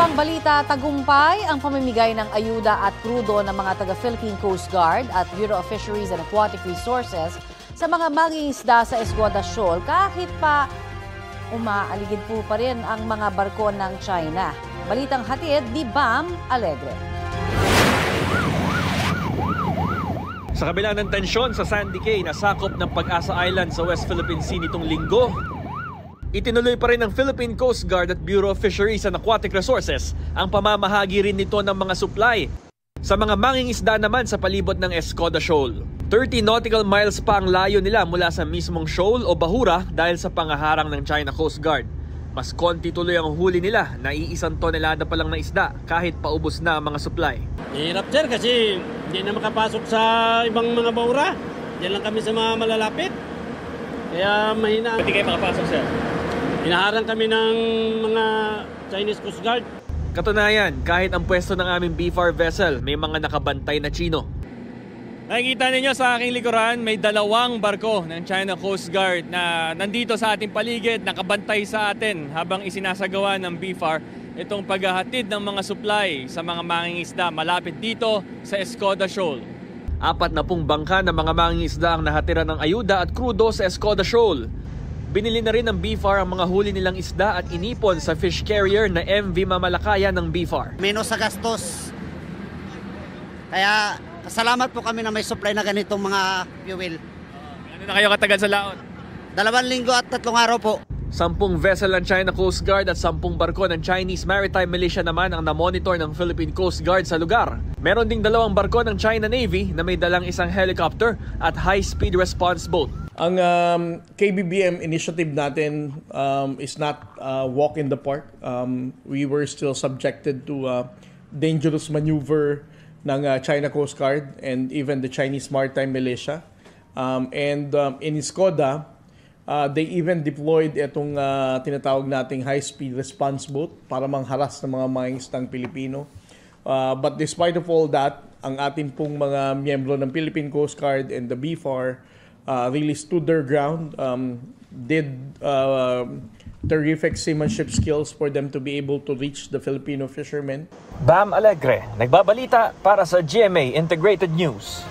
pang balita, tagumpay ang pamimigay ng ayuda at krudo ng mga taga-Philippine Coast Guard at Bureau of Fisheries and Aquatic Resources sa mga mangingisda sa Escoda Shoal kahit pa umaaligid po pa rin ang mga barko ng China. Balitang hatid ni Bam Alegre. Sa kabila ng tensyon sa Sandy Cay na sakop ng Pag-asa Island sa West Philippine Sea nitong linggo, itinuloy pa rin ng Philippine Coast Guard at Bureau of Fisheries and Aquatic Resources ang pamamahagi rin nito ng mga supply sa mga mangingisda naman sa palibot ng Escoda Shoal. 30 nautical miles pa ang layo nila mula sa mismong shoal o bahura dahil sa pangaharang ng China Coast Guard. Mas konti tuloy ang huli nila na 1 tonelada pa lang na isda kahit paubos na ang mga supply. Hirap sir kasi hindi na makapasok sa ibang mga bahura. Diyan lang kami sa mga malalapit. Kaya mahina. Hindi kayo makapasok sir? Hinaharang kami ng mga Chinese Coast Guard. Katunayan, kahit ang pwesto ng aming BFAR vessel, may mga nakabantay na Chino. Nakikita ninyo sa aking likuran, may 2 barko ng China Coast Guard na nandito sa ating paligid, nakabantay sa atin habang isinasagawa ng BFAR itong paghahatid ng mga supply sa mga mangingisda malapit dito sa Escoda Shoal. 40 bangka ng mga mangingisda ang nahatira ng ayuda at krudo sa Escoda Shoal. Binili na rin ng BFAR ang mga huli nilang isda at inipon sa fish carrier na MV Mamalakaya ng BFAR. Menos sa gastos. Kaya salamat po kami na may supply na ganitong mga fuel. Ano na kayo katagal sa laot? 2 linggo at 3 araw po. 10 vessel ng China Coast Guard at 10 barko ng Chinese Maritime Militia naman ang namonitor ng Philippine Coast Guard sa lugar. Meron ding 2 barko ng China Navy na may dalang isang helicopter at high-speed response boat. Ang KBBM initiative natin is not a walk in the park. We were still subjected to dangerous maneuver ng China Coast Guard and even the Chinese Maritime Militia. In Escoda, they even deployed itong tinatawag nating high-speed response boat para mangharas ng mga mangingisdang Pilipino. But despite of all that, ang ating pong mga miyembro ng Philippine Coast Guard and the BFAR really stood their ground, did terrific seamanship skills for them to be able to reach the Filipino fishermen. Bam Alegre, nagbabalita para sa GMA Integrated News.